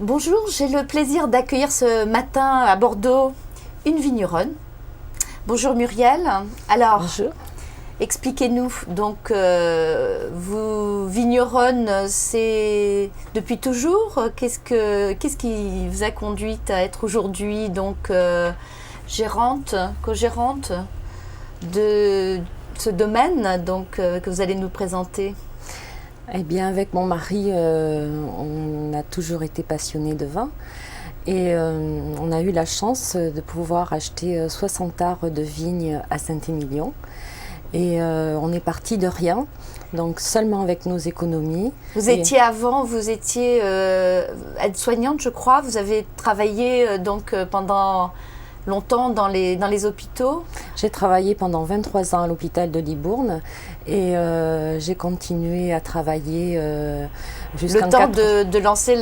Bonjour, j'ai le plaisir d'accueillir ce matin à Bordeaux une vigneronne. Bonjour Muriel. Alors, Bonjour. expliquez-nous, donc vous vigneronne, c'est depuis toujours. Qu'est-ce qui vous a conduite à être aujourd'hui donc gérante, co-gérante de ce domaine donc, que vous allez nous présenter? Eh bien, avec mon mari, on a toujours été passionnés de vin et on a eu la chance de pouvoir acheter 60 arts de vignes à Saint-Émilion. Et on est parti de rien, donc seulement avec nos économies. Vous étiez aide-soignante, je crois. Vous avez travaillé pendant longtemps dans les hôpitaux. J'ai travaillé pendant 23 ans à l'hôpital de Libourne et j'ai continué à travailler jusqu'en Le temps de lancer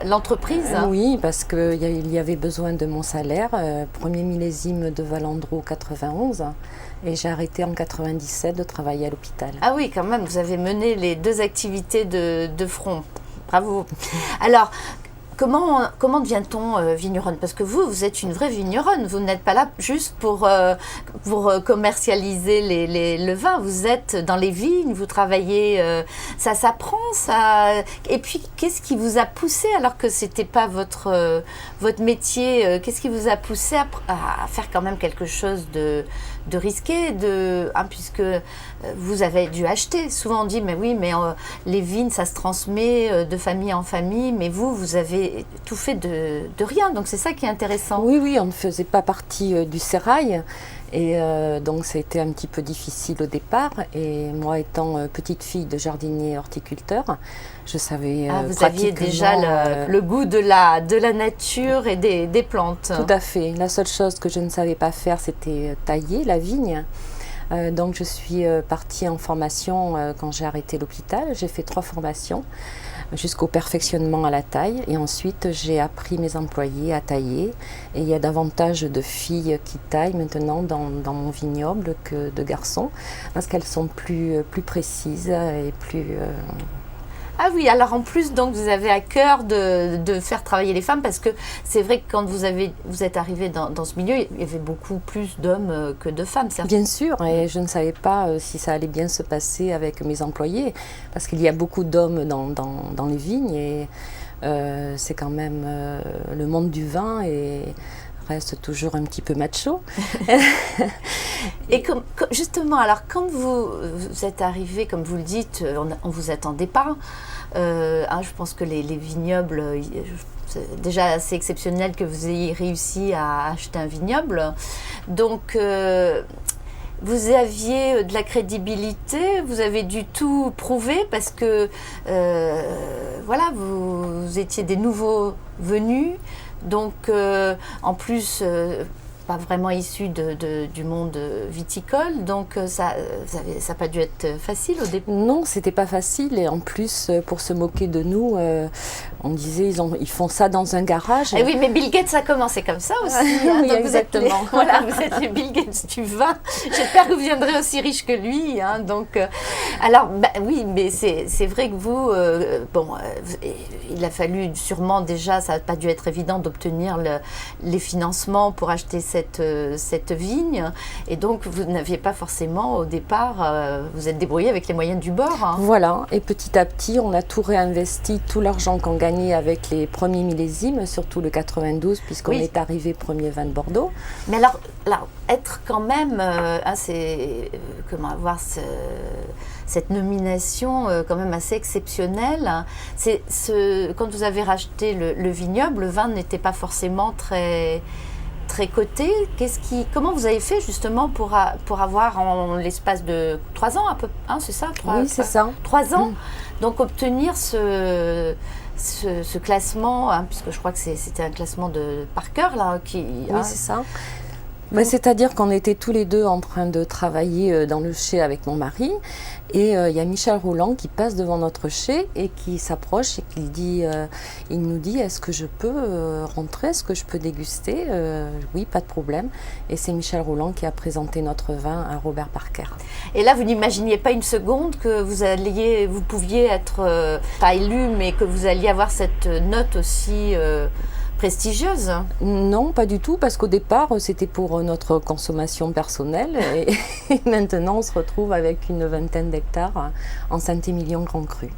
l'entreprise. Oui, parce qu'il y avait besoin de mon salaire. Premier millésime de Valandro 91 et j'ai arrêté en 97 de travailler à l'hôpital. Ah oui, quand même, vous avez mené les deux activités de front. Bravo. Alors, Comment devient-on vigneronne? Parce que vous êtes une vraie vigneronne. Vous n'êtes pas là juste pour commercialiser le vin. Vous êtes dans les vignes, vous travaillez. Ça s'apprend, ça. Et puis, qu'est-ce qui vous a poussé, alors que ce n'était pas votre métier, qu'est-ce qui vous a poussé à faire quand même quelque chose de risqué, puisque vous avez dû acheter. Souvent on dit, mais oui, mais les vignes, ça se transmet de famille en famille, mais vous avez tout fait de rien, donc c'est ça qui est intéressant. Oui, on ne faisait pas partie du sérail, et donc ça a été un petit peu difficile au départ, et moi étant petite fille de jardinier horticulteur, je savais vous aviez déjà le goût de la nature et des plantes. Tout à fait. La seule chose que je ne savais pas faire, c'était tailler la vigne. Donc je suis partie en formation quand j'ai arrêté l'hôpital. J'ai fait 3 formations jusqu'au perfectionnement à la taille. Et ensuite, j'ai appris mes employés à tailler. Et il y a davantage de filles qui taillent maintenant dans mon vignoble que de garçons, parce qu'elles sont plus précises et plus... Ah oui, alors en plus, donc, vous avez à cœur de faire travailler les femmes, parce que c'est vrai que quand vous êtes arrivé dans ce milieu, il y avait beaucoup plus d'hommes que de femmes, certes. Bien sûr, et je ne savais pas si ça allait bien se passer avec mes employés, parce qu'il y a beaucoup d'hommes dans les vignes, et c'est quand même le monde du vin et reste toujours un petit peu macho. Et justement, alors quand vous êtes arrivé, comme vous le dites, on ne vous attendait pas. Je pense que les vignobles, c'est déjà assez exceptionnel que vous ayez réussi à acheter un vignoble. Donc, vous aviez de la crédibilité, vous avez dû tout prouver, parce que voilà, vous étiez des nouveaux venus. Donc, en plus, pas vraiment issu du monde viticole, donc ça n'a pas dû être facile au début. Non, c'était pas facile, et en plus, pour se moquer de nous, on disait ils font ça dans un garage. Et oui, mais Bill Gates a commencé comme ça aussi. Oui, exactement. Vous êtes les Bill Gates du vin. J'espère que vous viendrez aussi riche que lui. Alors, oui, mais c'est vrai que vous, il a fallu sûrement déjà, ça n'a pas dû être évident d'obtenir les financements pour acheter cette vigne, et donc vous n'aviez pas forcément au départ, vous êtes débrouillé avec les moyens du bord. Voilà, et petit à petit on a tout réinvesti, tout l'argent qu'on gagnait avec les premiers millésimes, surtout le 92, puisqu'on est arrivé premier vin de Bordeaux. Mais alors être quand même, c'est comment avoir cette nomination quand même assez exceptionnelle. Quand vous avez racheté le vignoble, le vin n'était pas forcément très coté. Comment vous avez fait justement pour avoir en l'espace de 3 ans, c'est ça? Oui, c'est ça. 3 ans, donc obtenir ce classement, puisque je crois que c'était un classement par cœur là. Oui, c'est ça. C'est-à-dire qu'on était tous les deux en train de travailler dans le chai avec mon mari, et il y a Michel Rouland qui passe devant notre chai et qui s'approche et il nous dit: est-ce que je peux rentrer, est-ce que je peux déguster? Oui, pas de problème. Et c'est Michel Rouland qui a présenté notre vin à Robert Parker. Et là, vous n'imaginiez pas une seconde que vous pouviez être, pas élu, mais que vous alliez avoir cette note aussi prestigieuse? Non, pas du tout, parce qu'au départ, c'était pour notre consommation personnelle, et maintenant, on se retrouve avec une vingtaine d'hectares en Saint-Émilion Grand Cru.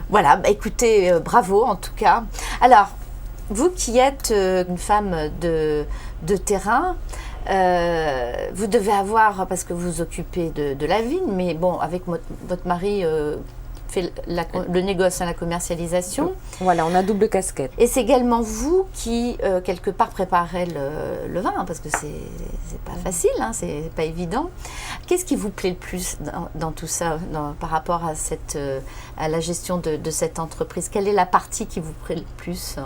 Voilà, écoutez, bravo en tout cas. Alors, vous qui êtes une femme de terrain, vous devez avoir, parce que vous vous occupez de la vigne, mais bon, avec votre mari fait le négoce, la commercialisation. Voilà, on a double casquette. Et c'est également vous qui, quelque part, préparez le vin, parce que c'est pas facile, c'est pas évident. Qu'est-ce qui vous plaît le plus dans tout ça, par rapport à la gestion de cette entreprise? Quelle est la partie qui vous plaît le plus?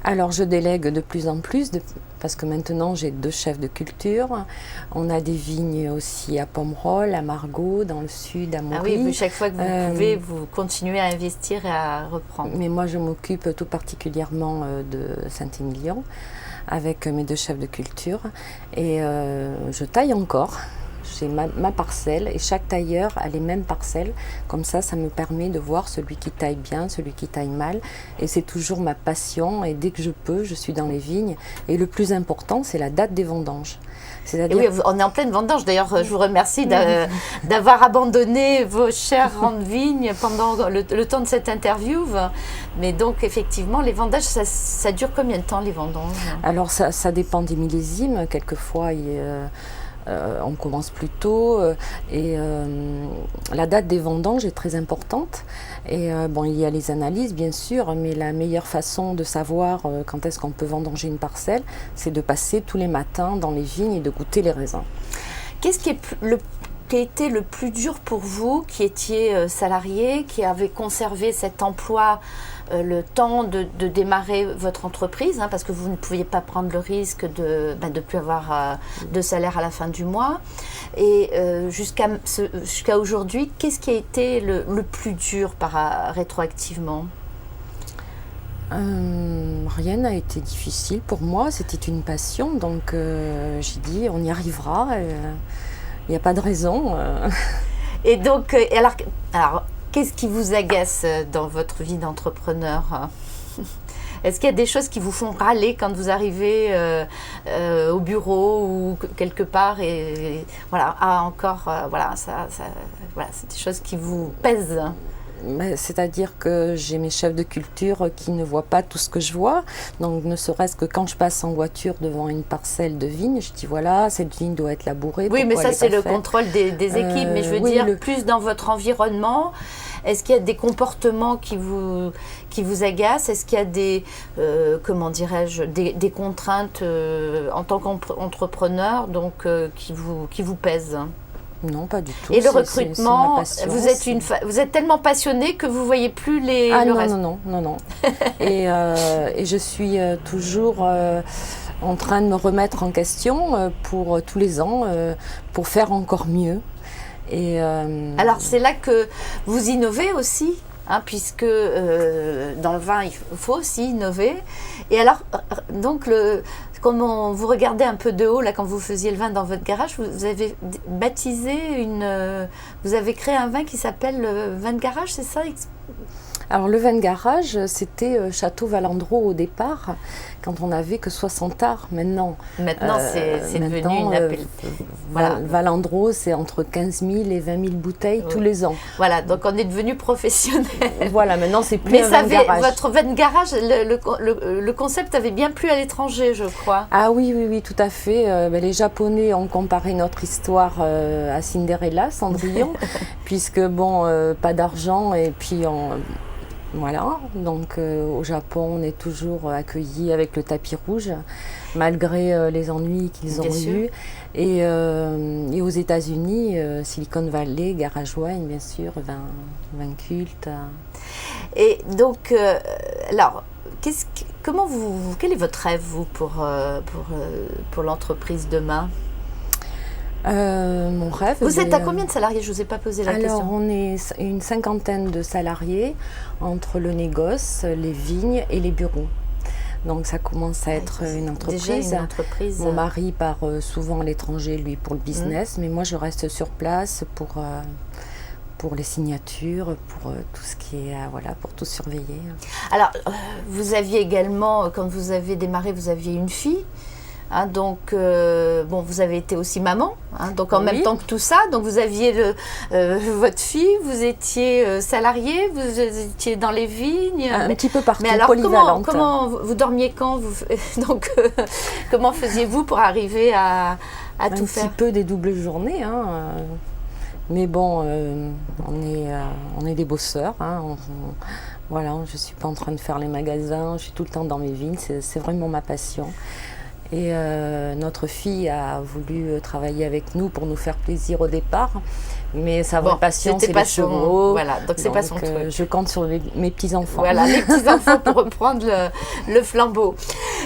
Alors, je délègue de plus en plus, parce que maintenant, j'ai 2 chefs de culture. On a des vignes aussi à Pomerol, à Margaux, dans le sud, à Maury. Ah oui, mais chaque fois que vous pouvez, vous continuez à investir et à reprendre. Mais moi, je m'occupe tout particulièrement de Saint-Émilion, avec mes 2 chefs de culture. Et je taille encore. J'ai ma parcelle, et chaque tailleur a les mêmes parcelles. Comme ça me permet de voir celui qui taille bien, celui qui taille mal. Et c'est toujours ma passion, et dès que je peux, je suis dans les vignes. Et le plus important, c'est la date des vendanges. Et oui, on est en pleine vendange. D'ailleurs, je vous remercie d'avoir abandonné vos chères rangs de vignes pendant le temps de cette interview. Mais donc, effectivement, les vendages, ça dure combien de temps, les vendanges? Alors, ça dépend des millésimes. Quelquefois, on commence plus tôt, et la date des vendanges est très importante. Et il y a les analyses bien sûr, mais la meilleure façon de savoir quand est-ce qu'on peut vendanger une parcelle, c'est de passer tous les matins dans les vignes et de goûter les raisins. Qu'est-ce qui a été le plus dur pour vous, qui étiez salarié, qui avez conservé cet emploi le temps de démarrer votre entreprise, parce que vous ne pouviez pas prendre le risque de ne plus avoir de salaire à la fin du mois. Et jusqu'à aujourd'hui, qu'est-ce qui a été le plus dur rétroactivement? Rien n'a été difficile pour moi, c'était une passion, donc j'ai dit on y arrivera, il n'y a pas de raison. Et donc, alors qu'est-ce qui vous agace dans votre vie d'entrepreneur? Est-ce qu'il y a des choses qui vous font râler quand vous arrivez au bureau ou quelque part, et voilà, c'est des choses qui vous pèsent? C'est-à-dire que j'ai mes chefs de culture qui ne voient pas tout ce que je vois. Donc ne serait-ce que quand je passe en voiture devant une parcelle de vigne, je dis voilà, cette vigne doit être labourée. Oui, mais ça c'est le contrôle des équipes. Mais je veux dire, plus dans votre environnement, est-ce qu'il y a des comportements qui vous agacent? Est-ce qu'il y a des contraintes en tant qu'entrepreneur qui vous pèsent? Non, pas du tout. Et le recrutement, vous êtes tellement passionné que vous voyez plus le reste. Non. Et je suis toujours en train de me remettre en question pour tous les ans, pour faire encore mieux. Et alors c'est là que vous innovez aussi, puisque dans le vin il faut aussi innover. Et alors donc quand vous regardez un peu de haut, là, quand vous faisiez le vin dans votre garage, vous avez baptisé vous avez créé un vin qui s'appelle le vin de garage, c'est ça? Alors le vin de garage, c'était Château Valandro au départ, quand on n'avait que 60 arts. Maintenant c'est devenu une appellation. Voilà. Valandro, c'est entre 15 000 et 20 000 bouteilles tous les ans. Voilà, donc on est devenu professionnel. Voilà, maintenant c'est plus un vin de garage. Votre vin de garage, le concept avait bien plu à l'étranger, je crois. Ah oui, tout à fait. Les Japonais ont comparé notre histoire à Cinderella, Cendrillon, puisque pas d'argent, et puis voilà, donc au Japon, on est toujours accueillis avec le tapis rouge, malgré les ennuis qu'ils ont eus. Et aux États-Unis, Silicon Valley, Garage Wine, bien sûr, vin culte. Et donc, alors, quel est votre rêve, vous, pour l'entreprise demain? Mon rêve. Vous êtes à combien de salariés? Je ne vous ai pas posé la question. Alors, on est une 50aine de salariés entre le négoce, les vignes et les bureaux. Donc, ça commence à être une entreprise. Déjà une entreprise. Mon mari part souvent à l'étranger, lui, pour le business, mais moi, je reste sur place pour les signatures, pour tout ce qui est, voilà, pour tout surveiller. Alors, vous aviez également, quand vous avez démarré, vous aviez une fille. Hein, donc, bon, vous avez été aussi maman, hein, donc en même temps que tout ça. Donc, vous aviez votre fille, vous étiez salarié, vous étiez dans les vignes. Un petit peu partout, mais alors, polyvalente. comment vous dormiez quand donc, comment faisiez-vous pour arriver à tout faire? Un petit peu des doubles journées, hein. Mais bon, on est des bosseurs. Hein, voilà, je ne suis pas en train de faire les magasins, je suis tout le temps dans mes vignes, c'est vraiment ma passion. Et notre fille a voulu travailler avec nous pour nous faire plaisir au départ, mais sa vraie passion, c'est les chevaux. Voilà, donc c'est pas son truc. Je compte sur mes petits-enfants. Voilà, les petits-enfants pour reprendre le flambeau.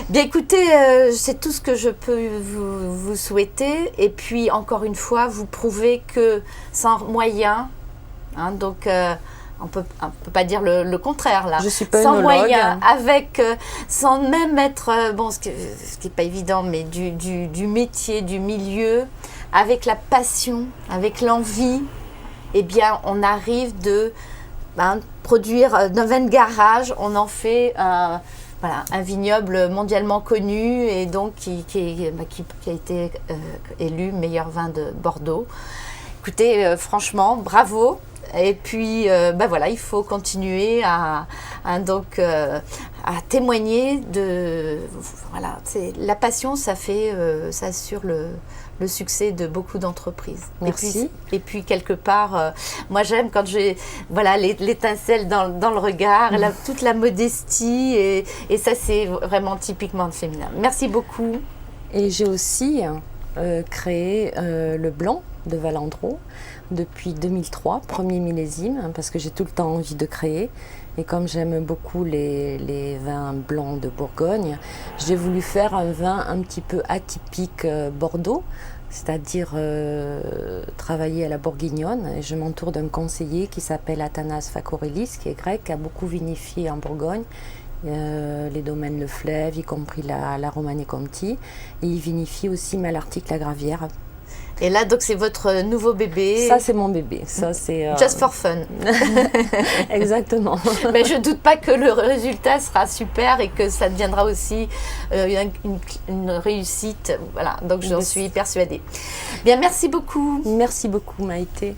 Bien écoutez, c'est tout ce que je peux vous souhaiter. Et puis, encore une fois, vous prouvez que sans moyens, hein, donc... on peut pas dire le contraire là. Je suis pas sans œnologue. moyens, sans même être bon, ce qui est pas évident, mais du métier, du milieu, avec la passion, avec l'envie, eh bien, on arrive de produire d'un vin de garage, on en fait un vignoble mondialement connu et donc qui a été élu meilleur vin de Bordeaux. Écoutez, franchement, bravo. Et puis, voilà, il faut continuer à témoigner de... Voilà, la passion, ça assure le succès de beaucoup d'entreprises. Merci. Et puis quelque part, moi j'aime quand j'ai l'étincelle dans le regard, toute la modestie, et ça c'est vraiment typiquement féminin. Merci beaucoup. Et j'ai aussi créé le blanc de Valandro depuis 2003, premier millésime, parce que j'ai tout le temps envie de créer. Et comme j'aime beaucoup les vins blancs de Bourgogne, j'ai voulu faire un vin un petit peu atypique Bordeaux, c'est-à-dire travailler à la bourguignonne. Et je m'entoure d'un conseiller qui s'appelle Athanas Fakorelis, qui est grec, qui a beaucoup vinifié en Bourgogne. Les domaines Le Fleuve, y compris la Romanée Conti. Et il vinifie aussi Malartic-la Gravière. Et là, donc, c'est votre nouveau bébé. Ça, c'est mon bébé. Ça, c'est Just for fun. Exactement. Mais je ne doute pas que le résultat sera super et que ça deviendra aussi une réussite. Voilà, donc j'en suis persuadée. Bien, merci beaucoup. Merci beaucoup, Maïté.